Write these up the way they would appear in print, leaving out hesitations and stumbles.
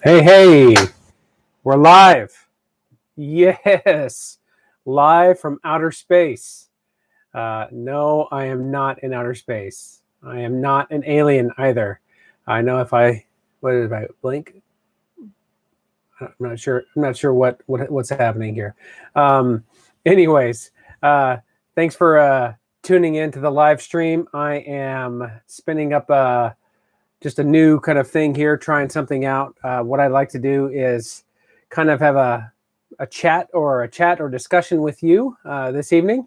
Hey, hey, we're live. Yes, live from outer space. No, I am not in outer space. I am not an alien either. I know if I blink? I'm not sure. I'm not sure what's happening here. Um, anyways, uh, thanks for tuning in to the live stream. I am spinning up just a new kind of thing here, trying something out. What I'd like to do is kind of have a chat or discussion with you this evening.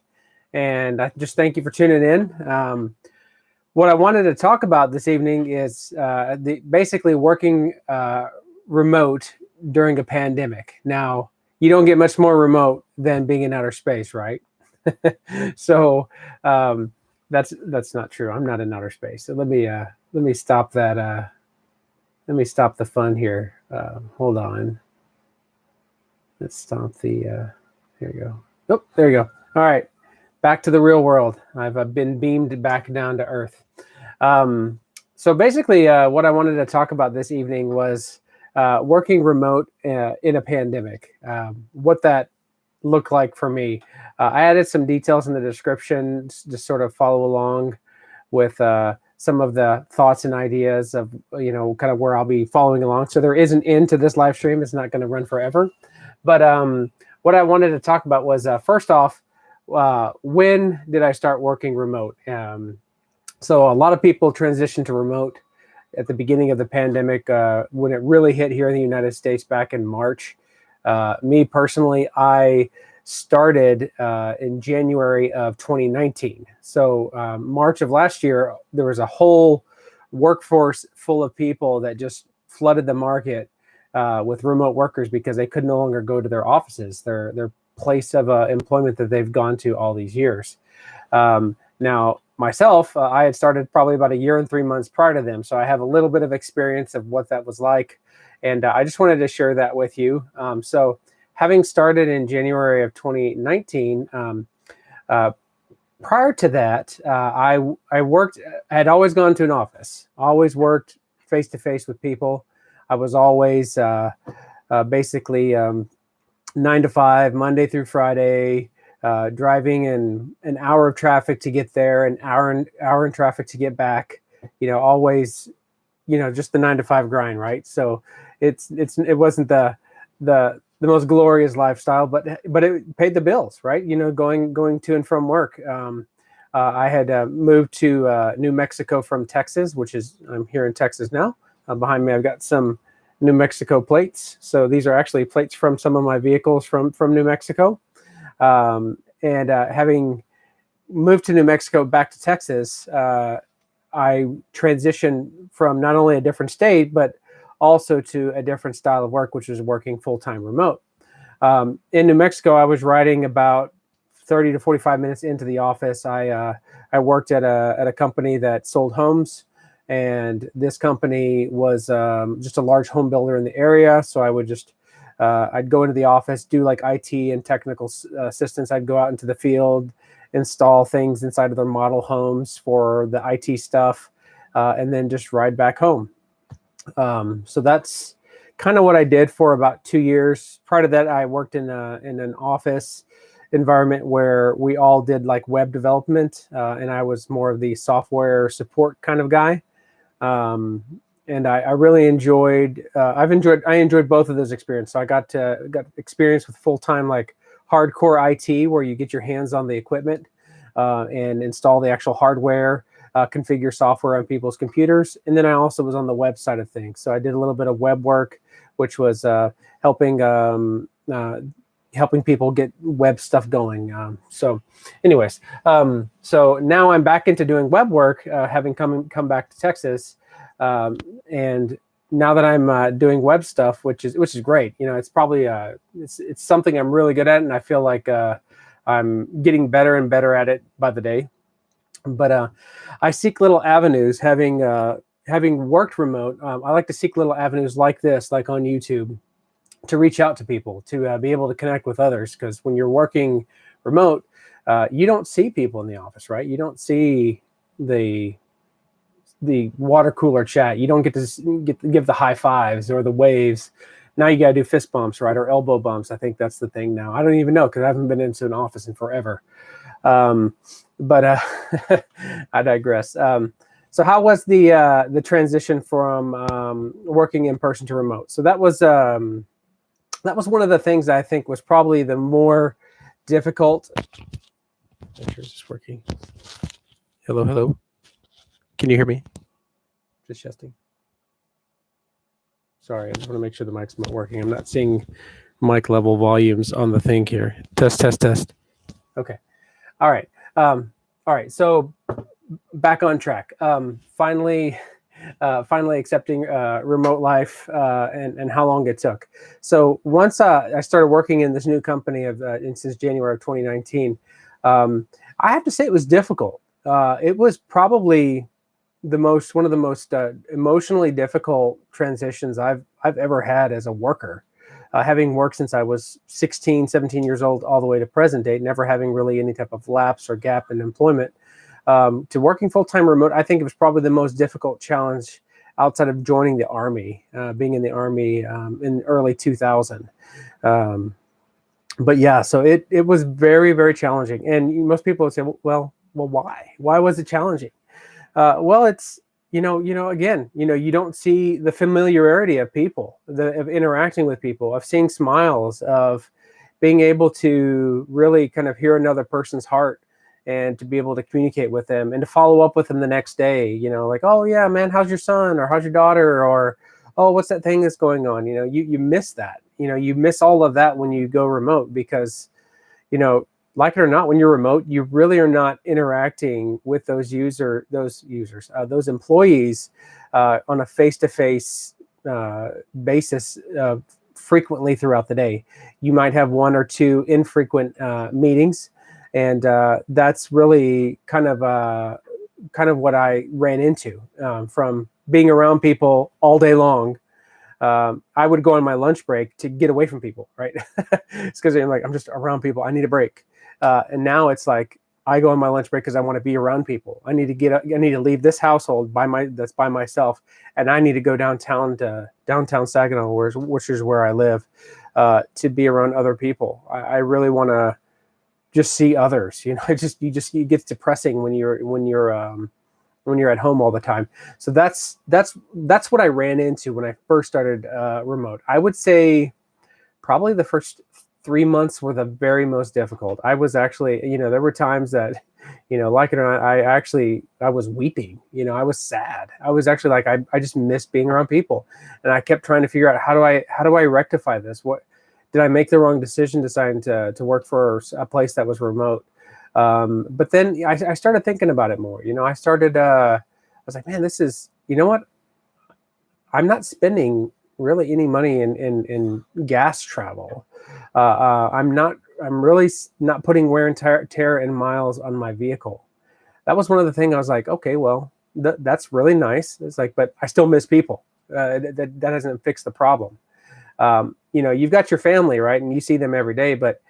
And I just thank you for tuning in. What I wanted to talk about this evening is basically working remote during a pandemic. Now, you don't get much more remote than being in outer space, right? So that's not true. I'm not in outer space. So let me stop that. Let me stop the fun here. Hold on. Let's stop the. Here you go. Oh, there you go. All right, back to the real world. I've been beamed back down to Earth. Um, so basically, what I wanted to talk about this evening was working remote in a pandemic. What that looked like for me. I added some details in the description to sort of follow along with some of the thoughts and ideas of kind of where I'll be following along. So there is an end to this live stream. It's not going to run forever. But what I wanted to talk about was first off, when did I start working remote? So a lot of people transitioned to remote at the beginning of the pandemic when it really hit here in the United States back in March. Me personally, I started in January of 2019. So March of last year, there was a whole workforce full of people that just flooded the market with remote workers because they could no longer go to their offices, their place of employment that they've gone to all these years. Now, myself, I had started probably about a year and 3 months prior to them, so I have a little bit of experience of what that was like. And I just wanted to share that with you. So having started in January of 2019, prior to that, I worked, I had always gone to an office, always worked face to face with people. I was always basically 9 to 5, Monday through Friday, driving in an hour of traffic to get there, an hour in traffic to get back. Always just the 9 to 5 grind, right? So it wasn't the most glorious lifestyle, but it paid the bills, right? Going to and from work. I had moved to New Mexico from Texas, I'm here in Texas now. Behind me, I've got some New Mexico plates. So these are actually plates from some of my vehicles from New Mexico. And having moved to New Mexico back to Texas, I transitioned from not only a different state, but also to a different style of work, which was working full-time remote. In New Mexico, I was riding about 30 to 45 minutes into the office. I worked at a company that sold homes, and this company was just a large home builder in the area. So I would just I'd go into the office, do like IT and technical assistance. I'd go out into the field, install things inside of their model homes for the IT stuff, and then just ride back home. So that's kind of what I did for about 2 years. Prior to that, I worked in an office environment where we all did like web development, and I was more of the software support kind of guy. And I really enjoyed. I enjoyed both of those experiences. So I got experience with full-time like hardcore IT, where you get your hands on the equipment and install the actual hardware, configure software on people's computers. And then I also was on the web side of things. So I did a little bit of web work, which was helping people get web stuff going. Anyways, so now I'm back into doing web work, having come back to Texas. And now that I'm doing web stuff, which is great, it's probably it's something I'm really good at, and I feel like I'm getting better and better at it by the day. But I seek little avenues. Having worked remote, I like to seek little avenues like this, like on YouTube, to reach out to people, to be able to connect with others. Because when you're working remote, you don't see people in the office, right? You don't see the the water cooler chat. You don't get to give the high fives or the waves. Now you got to do fist bumps, right, or elbow bumps. I think that's the thing now. I don't even know because I haven't been into an office in forever. But I digress. So how was the transition from working in person to remote? So that was one of the things I think was probably the more difficult. Make sure it's working. Hello, hello. Can you hear me? Just testing. Sorry, I just want to make sure the mic's not working. I'm not seeing mic level volumes on the thing here. Test, test, test. Okay. All right. All right. So back on track. Finally accepting remote life and how long it took. So once I started working in this new company since January of 2019, I have to say it was difficult. It was probably one of the most emotionally difficult transitions I've ever had as a worker. Having worked since I was 16, 17 years old, all the way to present date, never having really any type of lapse or gap in employment, to working full-time remote, I think it was probably the most difficult challenge outside of joining the Army, being in the Army in early 2000. But yeah, so it was very, very challenging. And most people would say, well, why? Why was it challenging? Well, it's, again, you don't see the familiarity of people, of interacting with people, of seeing smiles, of being able to really kind of hear another person's heart and to be able to communicate with them and to follow up with them the next day, like, oh yeah, man, how's your son? Or how's your daughter? Or, oh, what's that thing that's going on? You miss that, you miss all of that when you go remote because, like it or not, when you're remote, you really are not interacting with those employees on a face-to-face basis frequently throughout the day. You might have one or two infrequent meetings, and that's really kind of what I ran into from being around people all day long. I would go on my lunch break to get away from people, right? It's because I'm just around people. I need a break. And now it's like I go on my lunch break because I want to be around people. I need to leave this household that's by myself, and I need to go downtown Saginaw, which is where I live, to be around other people. I really want to just see others. It gets depressing when you're at home all the time. So that's what I ran into when I first started remote. I would say probably the first 3 months were the very most difficult. I was actually, there were times that, like it or not, I was weeping. I was sad. I was actually like, I just missed being around people, and I kept trying to figure out how do I rectify this? What did I make the wrong decision deciding to work for a place that was remote? But then I started thinking about it more. I was like, man, this is, what? I'm not spending really any money in gas travel. I'm really not putting wear and tear and miles on my vehicle. That was one of the things I was like, okay, well, that's really nice. It's like, but I still miss people. That doesn't fix the problem. You've got your family, right? And you see them every day, but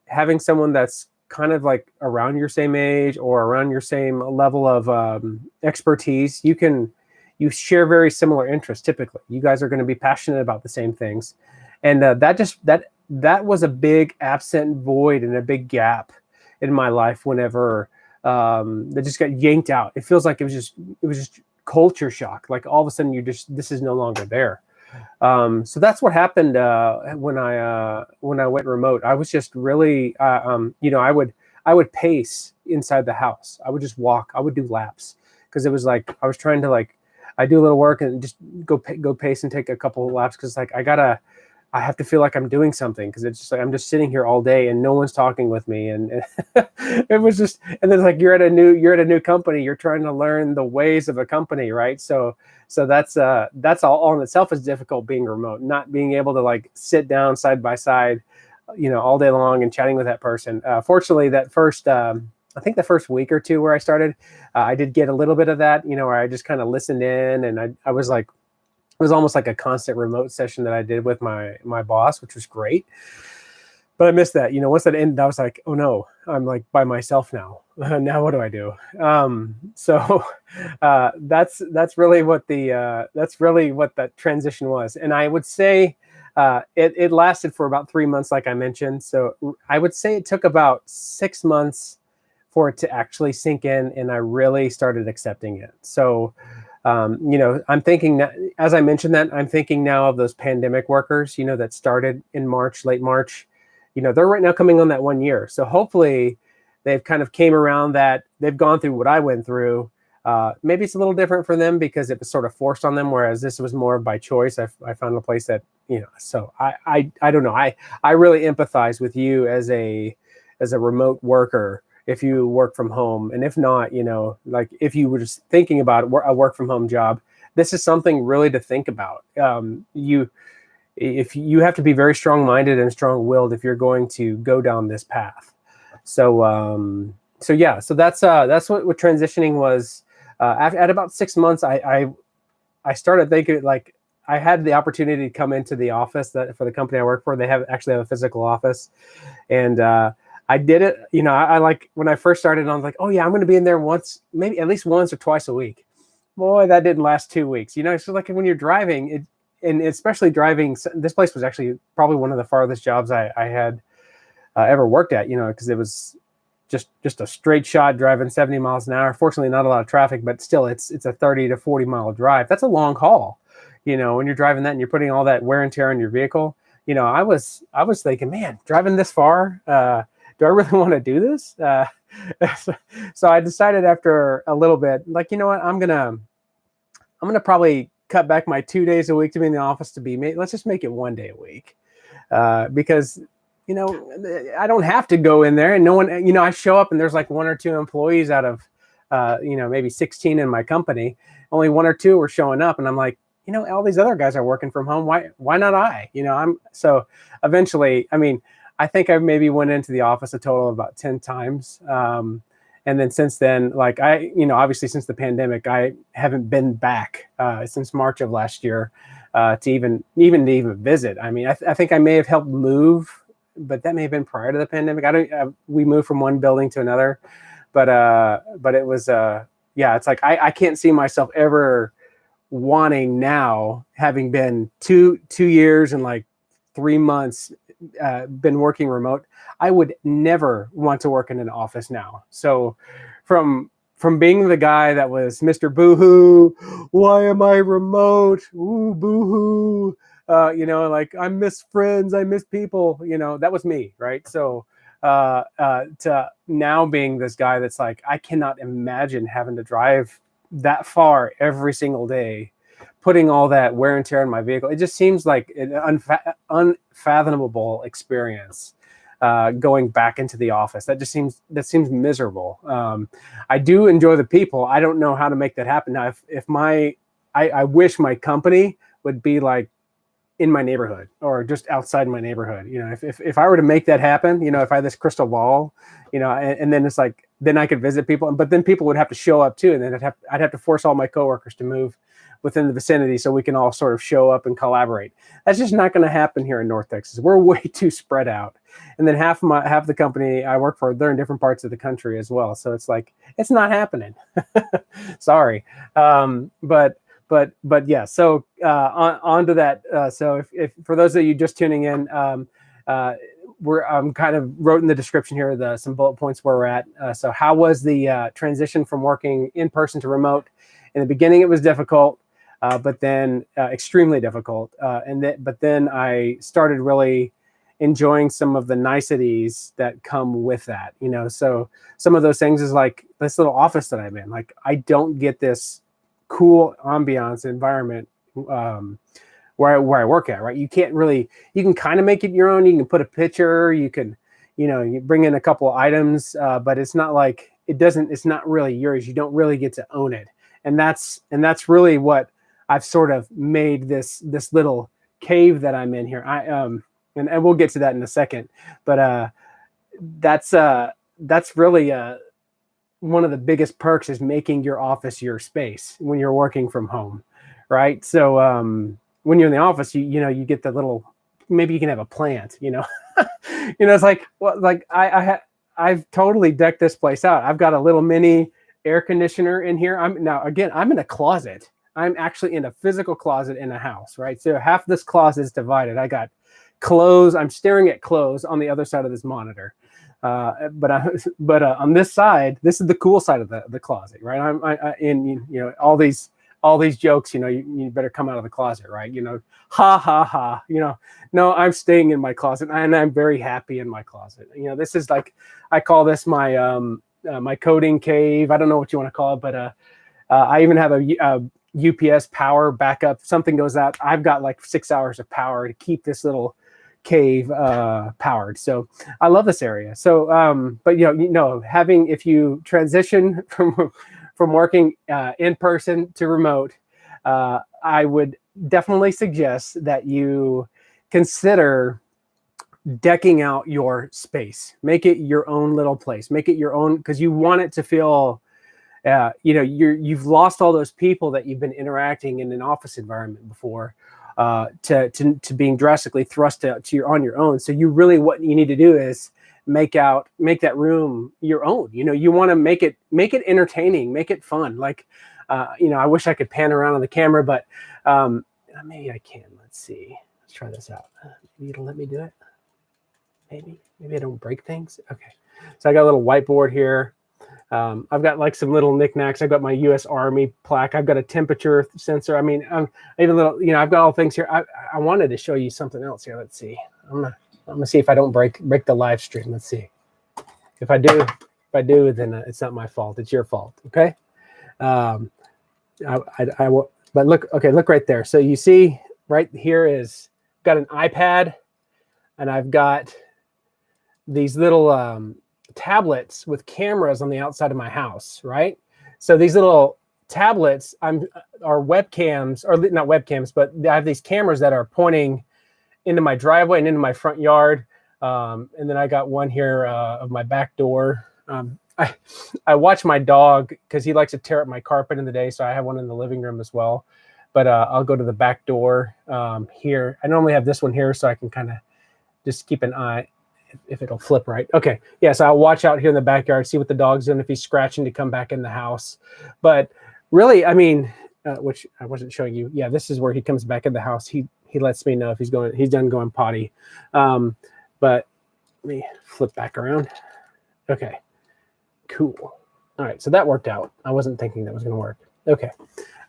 having someone that's kind of like around your same age or around your same level of expertise, you share very similar interests. Typically, you guys are going to be passionate about the same things, and that was a big absent void and a big gap in my life. Whenever that just got yanked out, it feels like it was just culture shock. Like all of a sudden, this is no longer there. So that's what happened when I went remote. I was just really, I would pace inside the house. I would just walk. I would do laps because it was like I was trying to I do a little work and just go pace and take a couple of laps because I have to feel like I'm doing something because it's just like I'm just sitting here all day and no one's talking with me, and it was just, and then you're at a new company, you're trying to learn the ways of a company, right? So that's all in itself is difficult, being remote, not being able to sit down side by side, all day long and chatting with that person. Fortunately, that first I think the first week or two where I started, I did get a little bit of that, where I just kind of listened in, and I was like, it was almost like a constant remote session that I did with my boss, which was great. but I missed that. Once that ended, I was like, oh no, I'm like by myself now. Now what do I do? So that's really what that transition was. And I would say it lasted for about 3 months, like I mentioned. So I would say it took about 6 months for it to actually sink in, and I really started accepting it. So I'm thinking that, as I mentioned that, I'm thinking now of those pandemic workers, that started in March, late March. They're right now coming on that 1 year. So hopefully they've kind of came around that. They've gone through what I went through. Maybe it's a little different for them because it was sort of forced on them, whereas this was more by choice. I found a place that, so I don't know. I really empathize with you as a remote worker if you work from home. And if not, like if you were just thinking about a work from home job, this is something really to think about. If you have to be very strong-minded and strong-willed if you're going to go down this path. So so that's what transitioning was. At about 6 months, I started thinking, like, I had the opportunity to come into the office for the company I work for. They actually have a physical office, and I did it. I like, when I first started, I was like, oh yeah, I'm going to be in there maybe at least once or twice a week. Boy, that didn't last 2 weeks. It's just like when you're driving, and especially driving. This place was actually probably one of the farthest jobs I had ever worked at. Because it was just a straight shot driving 70 miles an hour. Fortunately, not a lot of traffic, but still, it's a 30 to 40 mile drive. That's a long haul. When you're driving that and you're putting all that wear and tear on your vehicle. I was thinking, man, driving this far, do I really want to do this? So I decided after a little bit, like, you know what, I'm gonna probably cut back my 2 days a week to be in the office let's just make it 1 day a week, because I don't have to go in there, and no one, I show up and there's like 1 or 2 employees out of maybe 16 in my company. Only 1 or 2 were showing up, and I'm like, all these other guys are working from home. Why not I? So eventually, I think I maybe went into the office a total of about 10 times. And then since then, like obviously since the pandemic, I haven't been back since March of last year to even visit. I think I may have helped move, but that may have been prior to the pandemic. We moved from one building to another, but it was it's like I can't see myself ever wanting, now having been two years and like 3 months been working remote, I would never want to work in an office now. So from being the guy that was Mr. Boohoo, why am I remote? Ooh, boohoo. Like, I miss friends, I miss people, that was me, right? So to now being this guy that's like, I cannot imagine having to drive that far every single day, putting all that wear and tear on my vehicle. It just seems like an unfathomable experience going back into the office. That seems miserable. I do enjoy the people. I don't know how to make that happen. Now, I wish my company would be like in my neighborhood or just outside my neighborhood. If I were to make that happen, if I had this crystal ball, and then it's like, then I could visit people, but then people would have to show up too. And then I'd have to force all my coworkers to move within the vicinity so we can all sort of show up and collaborate. That's just not going to happen here in North Texas. We're way too spread out. And then half the company I work for, they're in different parts of the country as well. So it's like, it's not happening. Sorry. But yeah, so on to that. So if for those of you just tuning in, I'm kind of wrote in the description here some bullet points where we're at. So how was the transition from working in person to remote? In the beginning, it was difficult, but then extremely difficult. But then I started really enjoying some of the niceties that come with that. So some of those things is like this little office that I'm in. Like, I don't get this cool ambiance environment where I work at, right? You can kind of make it your own. You can put a picture, you can, you bring in a couple of items, but it's not like, it's not really yours. You don't really get to own it. And that's really what I've sort of made this little cave that I'm in here. And we'll get to that in a second, but that's really one of the biggest perks is making your office your space when you're working from home, right? So when you're in the office, you get the little maybe you can have a plant, you know. It's like, well, like I've totally decked this place out. I've got a little mini air conditioner in here. I'm in a closet. I'm actually in a physical closet in a house, right? So half this closet is divided. I got clothes. I'm staring at clothes on the other side of this monitor. But on this side, this is the cool side of the closet, right? I in all these jokes, you better come out of the closet, right? Ha ha ha. No, I'm staying in my closet, and I'm very happy in my closet. This is like, I call this my my coding cave. I don't know what you want to call it, but I even have a UPS power backup. Something goes out, I've got like 6 hours of power to keep this little cave powered. So I love this area. So but if you transition from working in person to remote, I would definitely suggest that you consider decking out your space. Make it your own little place. Make it your own, because you want it to feel you've lost all those people that you've been interacting in an office environment before, to being drastically thrust to on your own. So what you need to do is make that room your own. You want to make it entertaining, make it fun. Like, I wish I could pan around on the camera, but maybe I can. Let's see. Let's try this out. Maybe it'll let me do it. Maybe I don't break things. Okay. So I got a little whiteboard here. I've got like some little knickknacks. I've got my U.S. Army plaque. I've got a temperature sensor. I mean, even little, I've got all things here. I wanted to show you something else here. Let's see. I'm gonna see if I don't break the live stream. Let's see. If I do, then it's not my fault. It's your fault. Okay. I will. But look. Okay. Look right there. So you see right here is got an iPad, and I've got these little tablets with cameras on the outside of my house, right? So these little tablets are webcams, or not webcams, but I have these cameras that are pointing into my driveway and into my front yard. And then I got one here of my back door. I watch my dog because he likes to tear up my carpet in the day, so I have one in the living room as well. But I'll go to the back door here. I normally have this one here, so I can kind of just keep an eye if it'll flip right. Okay. Yeah. So I'll watch out here in the backyard, see what the dog's doing, if he's scratching to come back in the house. But really, I mean, which I wasn't showing you. Yeah. This is where he comes back in the house. He lets me know if he's done going potty. But let me flip back around. Okay. Cool. All right. So that worked out. I wasn't thinking that was going to work. Okay.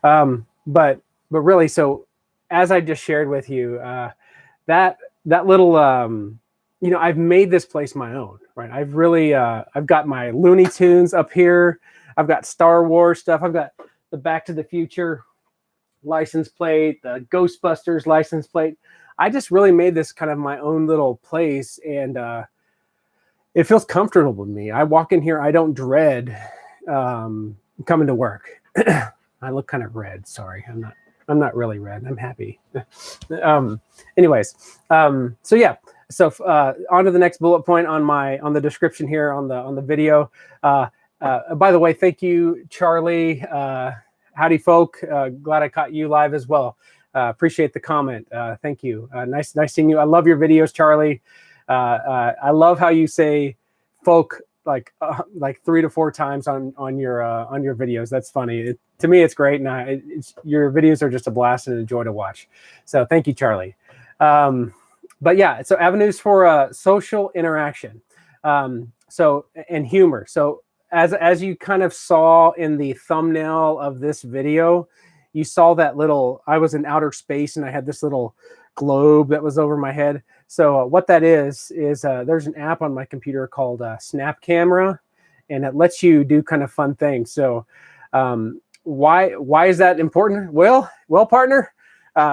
But really, so as I just shared with you, that little, I've made this place my own, right? I've really, I've got my Looney Tunes up here. I've got Star Wars stuff. I've got the Back to the Future license plate, the Ghostbusters license plate. I just really made this kind of my own little place, and it feels comfortable with me. I walk in here, I don't dread coming to work. I look kind of red. Sorry, I'm not really red. I'm happy. Anyways, so yeah. So on to the next bullet point on the description here on the video. By the way, thank you, Charlie. Howdy, folk. Glad I caught you live as well. Appreciate the comment. Thank you. Nice seeing you. I love your videos, Charlie. I love how you say folk like 3 to 4 times on your videos. That's funny. To me, it's great, and your videos are just a blast and a joy to watch. So thank you, Charlie. But yeah, so avenues for social interaction, and humor. So as you kind of saw in the thumbnail of this video, you saw that I was in outer space and I had this little globe that was over my head. So what that is there's an app on my computer called Snap Camera, and it lets you do kind of fun things. So why is that important? Well, partner.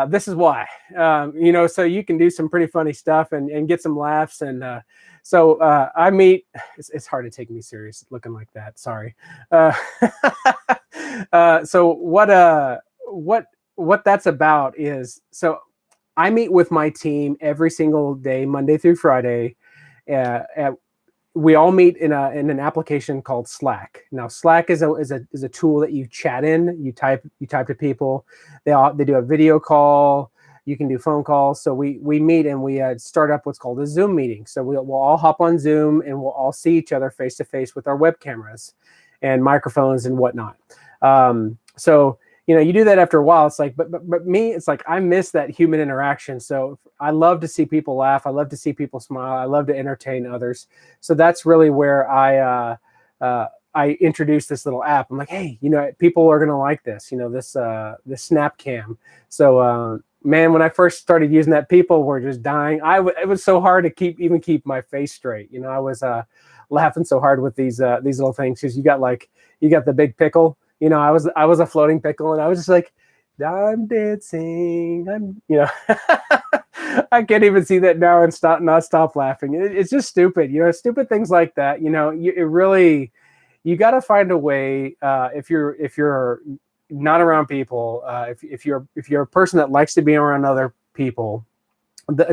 This is why, so you can do some pretty funny stuff and get some laughs. And so I meet, it's hard to take me serious looking like that. Sorry. So what that's about is, so I meet with my team every single day, Monday through Friday. We all meet in an application called Slack. Now, Slack is a tool that you chat in. You type to people. They do a video call. You can do phone calls. So we meet and we start up what's called a Zoom meeting. So we'll all hop on Zoom and we'll all see each other face to face with our web cameras and microphones and whatnot. So you do that after a while. It's like, but me, it's like I miss that human interaction. So I love to see people laugh. I love to see people smile. I love to entertain others. So that's really where I introduced this little app. I'm like, hey, people are gonna like this. This Snap Cam. So man, when I first started using that, people were just dying. It was so hard to keep my face straight. I was laughing so hard with these little things because you got the big pickle. I was a floating pickle, and I was just like, I'm dancing. I can't even see that now and not stop laughing. It's just stupid, stupid things like that. You got to find a way if you're not around people, if you're a person that likes to be around other people,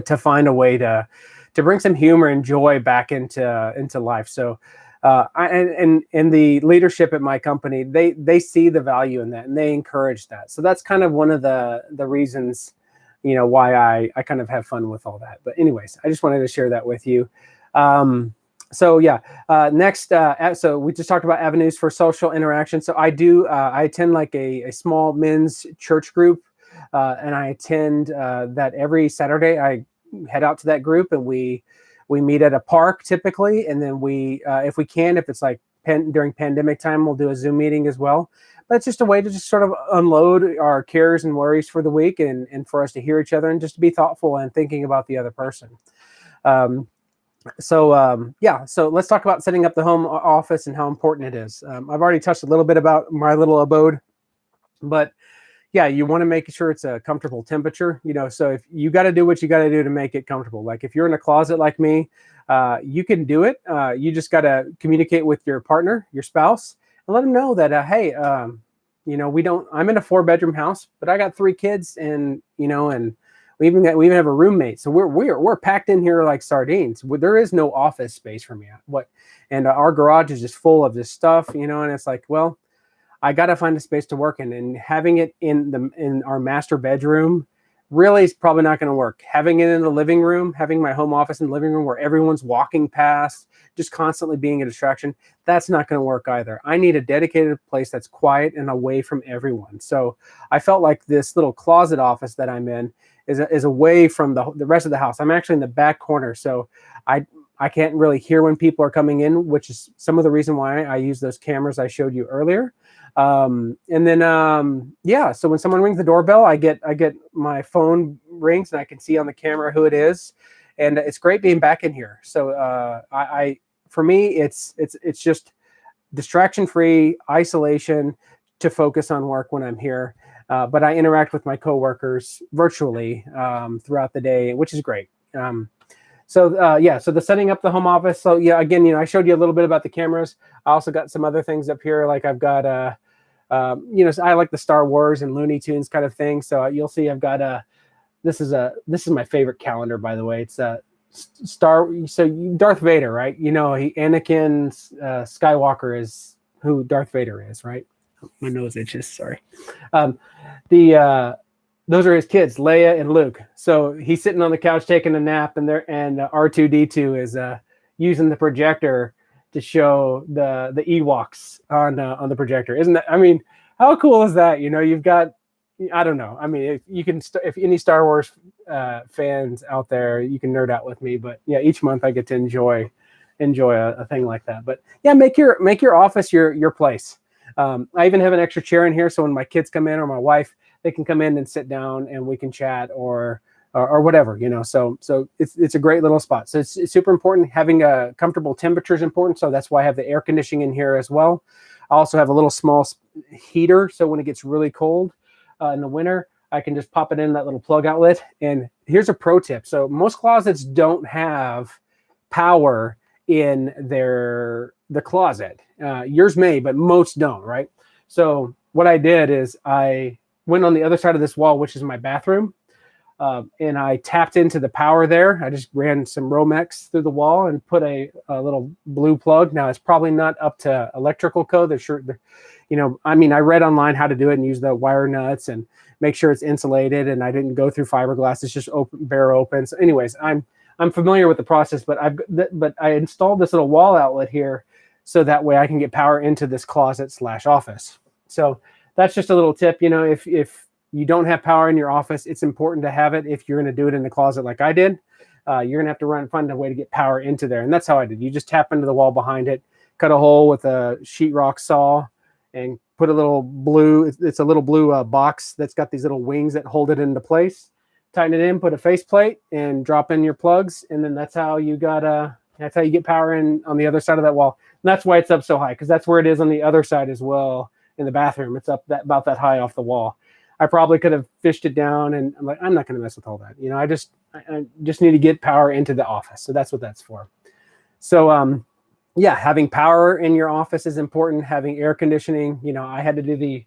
to find a way to bring some humor and joy back into life. So. And the leadership at my company, they see the value in that and they encourage that. So that's kind of one of the reasons, why I kind of have fun with all that. But anyways, I just wanted to share that with you. So yeah, next, so we just talked about avenues for social interaction. So I attend like a small men's church group, and I attend that every Saturday. I head out to that group and we meet at a park typically, and then if it's like during pandemic time, we'll do a Zoom meeting as well. But it's just a way to just sort of unload our cares and worries for the week, and for us to hear each other and just to be thoughtful and thinking about the other person. So let's talk about setting up the home office and how important it is. I've already touched a little bit about my little abode, but yeah, you want to make sure it's a comfortable temperature, so if you got to do what you got to do to make it comfortable. Like if you're in a closet like me, you can do it. You just got to communicate with your partner, your spouse, and let them know that, hey, I'm in a 4-bedroom house, but I got 3 kids and we even have a roommate. So we're packed in here like sardines. There is no office space for me. And our garage is just full of this stuff, and it's like, well, I got to find a space to work in, and having it in our master bedroom really is probably not going to work. Having it in the living room, having my home office in the living room where everyone's walking past, just constantly being a distraction, that's not going to work either. I need a dedicated place that's quiet and away from everyone. So I felt like this little closet office that I'm in is away from the rest of the house. I'm actually in the back corner, so I can't really hear when people are coming in, which is some of the reason why I use those cameras I showed you earlier. So when someone rings the doorbell, I get my phone rings and I can see on the camera who it is, and it's great being back in here. So for me, it's just distraction-free isolation to focus on work when I'm here. But I interact with my coworkers virtually throughout the day, which is great. So the setting up the home office. So yeah, again, I showed you a little bit about the cameras. I also got some other things up here. Like I've got, I like the Star Wars and Looney Tunes kind of thing. So you'll see I've got this is my favorite calendar, by the way. It's Darth Vader, right? Anakin Skywalker is who Darth Vader is, right? My nose itches, sorry. Those are his kids, Leia and Luke. So he's sitting on the couch taking a nap, and R2-D2 is using the projector to show the Ewoks on the projector. Isn't that? I mean, how cool is that? You've got, I don't know. I mean, if any Star Wars fans out there, you can nerd out with me. But yeah, each month I get to enjoy a thing like that. But yeah, make your office your place. I even have an extra chair in here, so when my kids come in or my wife, they can come in and sit down and we can chat or whatever, So it's a great little spot. So it's super important. Having a comfortable temperature is important. So that's why I have the air conditioning in here as well. I also have a little small heater, so when it gets really cold in the winter, I can just pop it in that little plug outlet. And here's a pro tip. So most closets don't have power in the closet. Yours may, but most don't, right? So what I did is I went on the other side of this wall, which is my bathroom, and I tapped into the power there. I just ran some Romex through the wall and put a little blue plug. Now, it's probably not up to electrical code. I mean, I read online how to do it and use the wire nuts and make sure it's insulated, and I didn't go through fiberglass. It's just bare open. So anyways, I'm familiar with the process, but I installed this little wall outlet here so that way I can get power into this closet/office. So that's just a little tip. If you don't have power in your office, it's important to have it. If you're going to do it in the closet like I did, you're going to have to find a way to get power into there. And that's how I did. You just tap into the wall behind it, cut a hole with a sheetrock saw, and put a little blue, it's a little blue box that's got these little wings that hold it into place. Tighten it in, put a faceplate, and drop in your plugs. And then that's how you get power in on the other side of that wall. And that's why it's up so high, because that's where it is on the other side as well in the bathroom. It's up about that high off the wall. I probably could have fished it down, and I'm like, I'm not going to mess with all that. I just need to get power into the office. So that's what that's for. So, yeah, having power in your office is important. Having air conditioning, I had to do the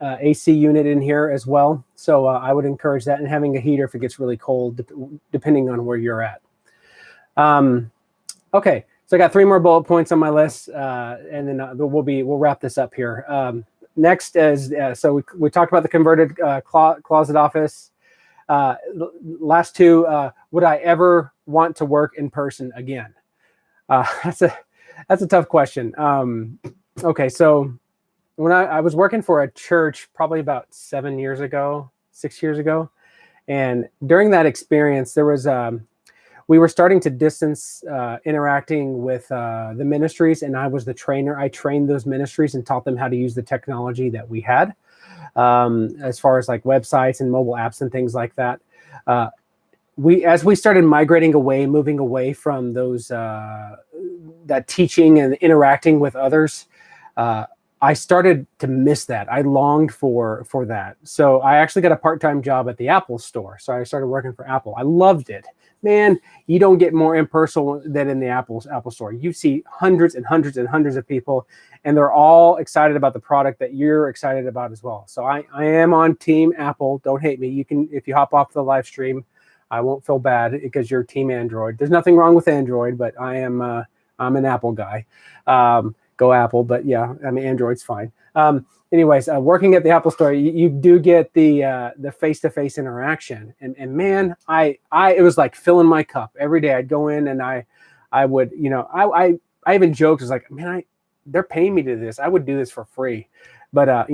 AC unit in here as well. So I would encourage that, and having a heater if it gets really cold, depending on where you're at. Okay, so I got 3 more bullet points on my list, and then we'll wrap this up here. Next is, so we talked about the converted closet office. Last 2, would I ever want to work in person again? That's a tough question. Okay, so when I was working for a church probably about 6 years ago, and during that experience, there was we were starting to distance interacting with the ministries, and I was the trainer. I trained those ministries and taught them how to use the technology that we had, as far as like websites and mobile apps and things like that. As we started moving away from those that teaching and interacting with others, I started to miss that. I longed for that. So I actually got a part-time job at the Apple store. So I started working for Apple. I loved it. Man, you don't get more impersonal than in the Apple store. You see hundreds and hundreds and hundreds of people, and they're all excited about the product that you're excited about as well. So I am on Team Apple. Don't hate me. You can, if you hop off the live stream, I won't feel bad because you're Team Android. There's nothing wrong with Android, but I'm an Apple guy. Go Apple, but yeah, I mean, Android's fine. Anyways, working at the Apple store, you do get the face-to-face interaction, and man, it was like filling my cup every day. I'd go in and I would, I even joked, was like, man, they're paying me to do this. I would do this for free, but I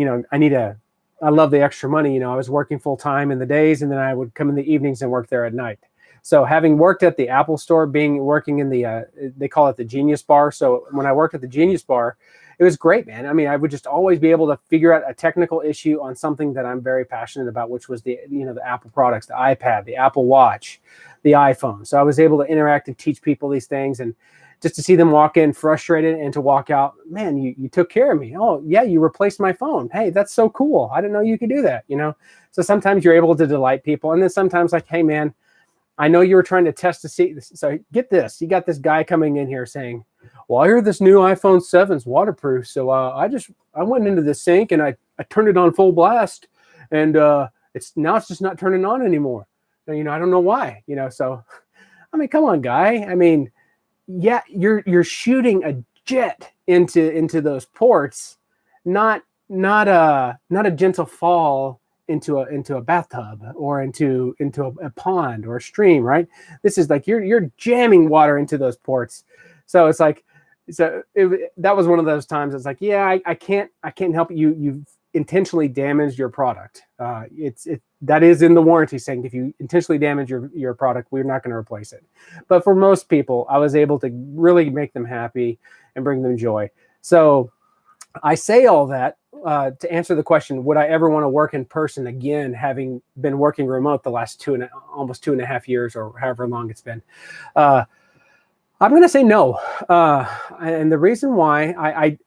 love the extra money. I was working full time in the days, and then I would come in the evenings and work there at night. So having worked at the Apple store, working in the, they call it the Genius Bar. So when I worked at the Genius Bar, it was great, man. I mean, I would just always be able to figure out a technical issue on something that I'm very passionate about, which was the Apple products, the iPad, the Apple Watch, the iPhone. So I was able to interact and teach people these things, and just to see them walk in frustrated and to walk out, man, you took care of me. Oh yeah, you replaced my phone. Hey, that's so cool. I didn't know you could do that. So sometimes you're able to delight people, and then sometimes like, hey man, I know you were trying to test to see. So get this, you got this guy coming in here saying, well, I heard this new iPhone 7's waterproof. So I went into the sink and I turned it on full blast, and it's just not turning on anymore. I don't know why, so, I mean, come on, guy. I mean, yeah, you're shooting a jet into those ports, not a gentle fall into a bathtub or into a pond or a stream, right? This is like you're jamming water into those ports. So it's like, that was one of those times. It's like, yeah, I can't help you. You've intentionally damaged your product. That is in the warranty saying, if you intentionally damage your product, we're not going to replace it. But for most people, I was able to really make them happy and bring them joy. So I say all that to answer the question, would I ever want to work in person again, having been working remote the last almost 2.5 years or however long it's been? I'm going to say no. And the reason why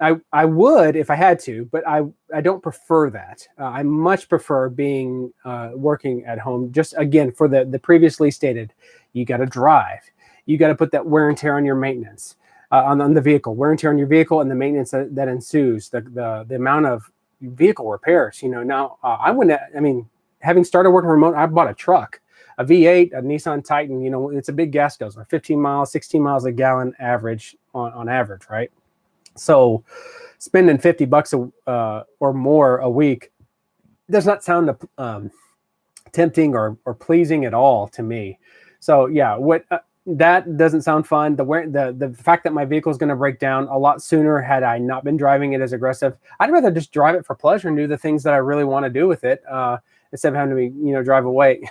I would if I had to, but I don't prefer that. I much prefer being working at home. Just again, for the previously stated, you got to drive. You got to put that wear and tear on your maintenance, on the vehicle, wear and tear on your vehicle, and the maintenance that ensues, the amount of vehicle repairs. Now having started working remote, I bought a truck. A V8, a Nissan Titan, it's a big gas guzzler, 15 miles, 16 miles a gallon average on average, right? So spending $50 or more a week does not sound tempting or pleasing at all to me. So yeah, that doesn't sound fun. The fact that my vehicle is going to break down a lot sooner had I not been driving it as aggressive. I'd rather just drive it for pleasure and do the things that I really want to do with it, instead of having to drive away.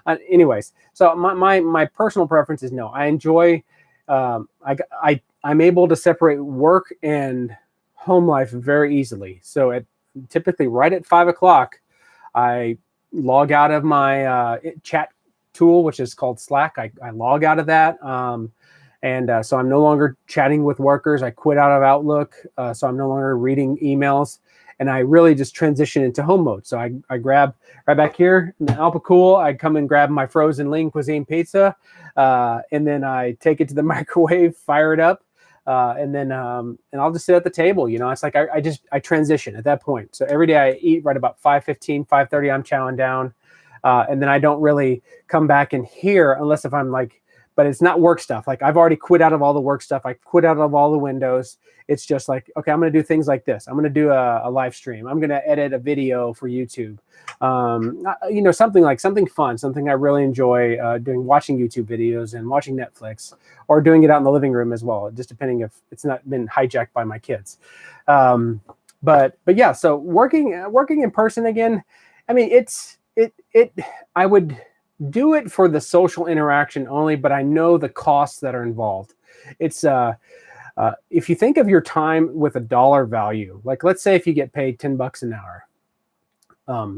Anyways, so my personal preference is no. I enjoy. I'm able to separate work and home life very easily. So typically right at 5 o'clock, I log out of my chat tool, which is called Slack. I log out of that. So I'm no longer chatting with workers. I quit out of Outlook. So I'm no longer reading emails. And I really just transition into home mode. So I grab right back here in the Alpacool. I come and grab my frozen Lean Cuisine pizza. And then I take it to the microwave, fire it up. And I'll just sit at the table. It's like I transition at that point. So every day I eat right about 5:15, 5:30. I'm chowing down, and then I don't really come back in here unless if I'm like, but it's not work stuff. Like I've already quit out of all the work stuff. I quit out of all the windows. It's just like, okay, I'm going to do things like this. I'm going to do a live stream. I'm going to edit a video for YouTube. Something fun, something I really enjoy doing, watching YouTube videos and watching Netflix, or doing it out in the living room as well, just depending if it's not been hijacked by my kids. But yeah, so working in person again, I mean, I would do it for the social interaction only, but I know the costs that are involved. It's if you think of your time with a dollar value, like let's say if you get paid $10 an hour,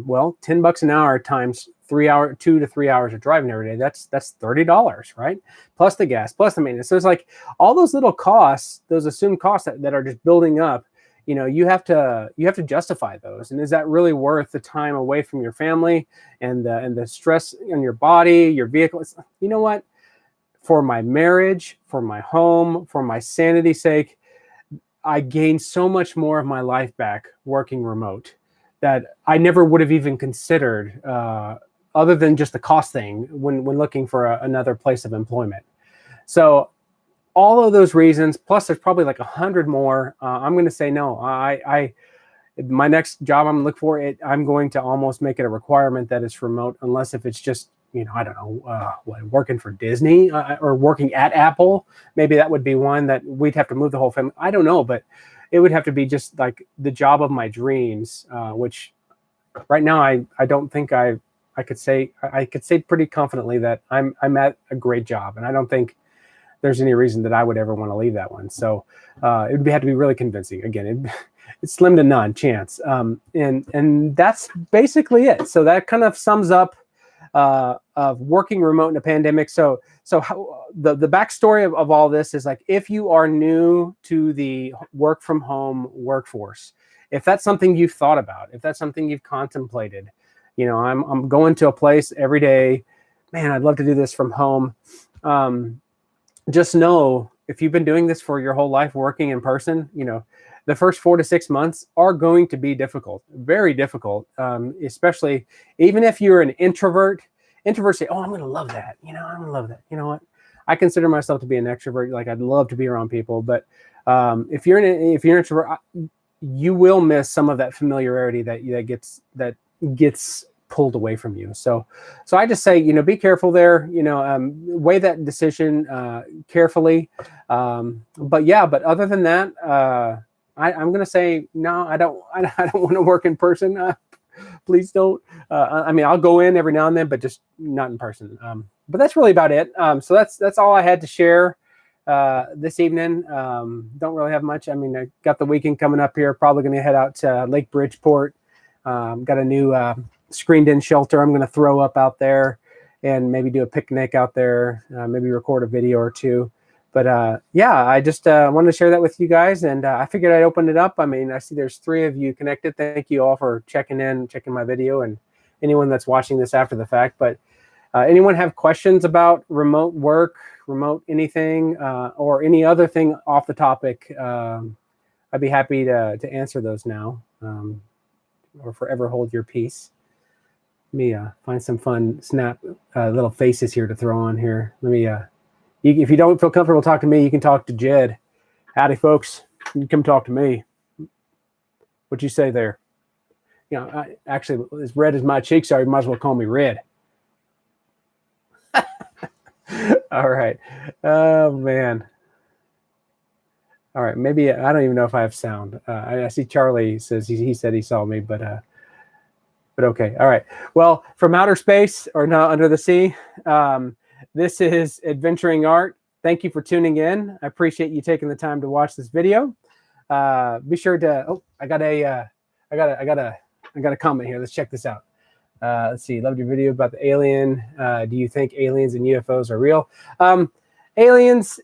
well, $10 an hour times 2 to 3 hours of driving every day, that's $30, right? Plus the gas, plus the maintenance. So it's like all those little costs, those assumed costs that are just building up. You have to justify those. And is that really worth the time away from your family and the stress on your body, your vehicle? You know what? For my marriage, for my home, for my sanity's sake, I gained so much more of my life back working remote that I never would have even considered, other than just the cost thing when looking for another place of employment. So all of those reasons, plus there's probably like 100 more, I'm going to say no. My next job I'm looking for, I'm going to almost make it a requirement that it's remote, unless if it's just, I don't know, working for Disney or working at Apple. Maybe that would be one that we'd have to move the whole family. I don't know, but it would have to be just like the job of my dreams, which right now I don't think I could say pretty confidently that I'm at a great job, and I don't think there's any reason that I would ever want to leave that one. So it would have to be really convincing. Again, it's slim to none chance. And that's basically it. So that kind of sums up of working remote in a pandemic. So how, the backstory of all this is like, if you are new to the work from home workforce, if that's something you've thought about, if that's something you've contemplated, I'm going to a place every day, man, I'd love to do this from home. Just know, if you've been doing this for your whole life, working in person, the first 4 to 6 months are going to be difficult, very difficult, especially even if you're an introvert. Introverts say, oh, I'm going to love that. I'm going to love that. You know what? I consider myself to be an extrovert. Like, I'd love to be around people. But if you're an introvert, you will miss some of that familiarity that gets pulled away from you. So I just say, be careful there, weigh that decision carefully. But other than that, I'm going to say, no, I don't want to work in person. Please don't. I mean, I'll go in every now and then, but just not in person. But that's really about it. So that's all I had to share this evening. Don't really have much. I mean, I got the weekend coming up here. Probably going to head out to Lake Bridgeport. Got a new screened-in shelter I'm going to throw up out there, and maybe do a picnic out there. Maybe record a video or two. But yeah, I just wanted to share that with you guys, and I figured I'd open it up. I mean, I see there's 3 of you connected. Thank you all for checking my video, and anyone that's watching this after the fact. But anyone have questions about remote work, remote anything, or any other thing off the topic? I'd be happy to answer those now, or forever hold your peace. Let me find some fun snap little faces here to throw on here. Let me. If you don't feel comfortable talking to me, you can talk to Jed. Howdy, folks. You come talk to me. What you say there? You know, actually, as red as my cheeks are, you might as well call me Red. All right. Oh, man. All right. Maybe I don't even know if I have sound. I see Charlie says he said he saw me, but okay. All right. Well, from outer space or not under the sea, this is Adventuring Art. Thank you for tuning in. I appreciate you taking the time to watch this video. Be sure to. Oh, I got a comment here. Let's check this out. Let's see. Loved your video about the alien. Do you think aliens and UFOs are real? Aliens.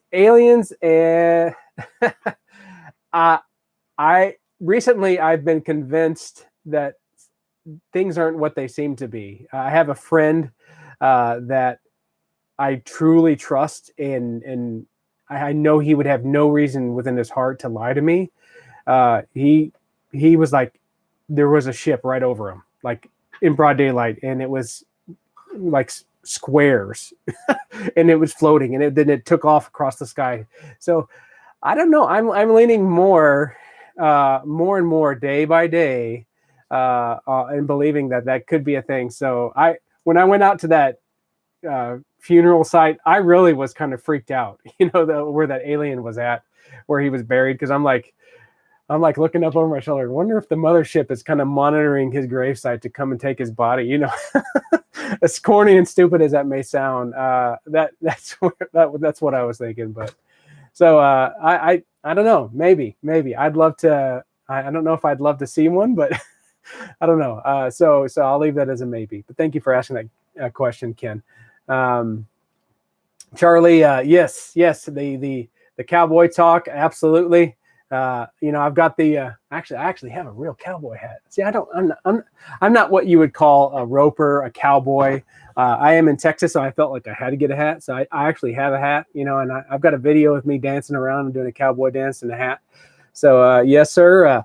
I recently I've been convinced that things aren't what they seem to be. I have a friend that I truly trust, and I know he would have no reason within his heart to lie to me. He was like, there was a ship right over him, like in broad daylight, and it was like squares, and it was floating, and then it took off across the sky. So I don't know. I'm leaning more and more day by day, and believing that could be a thing. So when I went out to that funeral site, I really was kind of freaked out, where that alien was at, where he was buried. Because I'm like looking up over my shoulder. I wonder if the mothership is kind of monitoring his gravesite to come and take his body. As corny and stupid as that may sound, that's what I was thinking. But so I don't know. Maybe I'd love to. I don't know if I'd love to see one, but I don't know. So I'll leave that as a maybe. But thank you for asking that question, Ken. Charlie, yes, the cowboy talk, absolutely. I've got the I actually have a real cowboy hat. See, I'm not what you would call a roper, a cowboy. I am in Texas, so I felt like I had to get a hat. So I actually have a hat, and I've got a video of me dancing around and doing a cowboy dance in a hat. So yes, sir.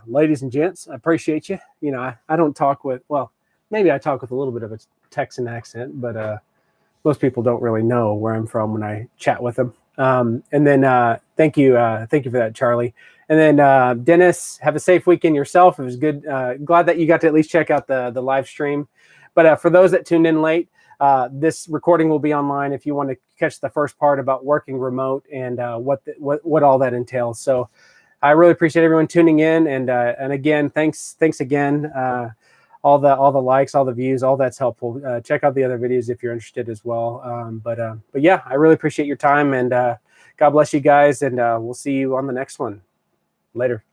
Ladies and gents, I appreciate you. I don't talk with, well, maybe I talk with a little bit of a Texan accent, but most people don't really know where I'm from when I chat with them. And then thank you for that, Charlie. And then Dennis, have a safe weekend yourself. It was good. Glad that you got to at least check out the live stream. But for those that tuned in late, this recording will be online if you want to catch the first part about working remote and what all that entails. So I really appreciate everyone tuning in, and again, thanks again. All the likes, all the views, all that's helpful. Check out the other videos if you're interested as well. But yeah, I really appreciate your time, and God bless you guys, and we'll see you on the next one. Later.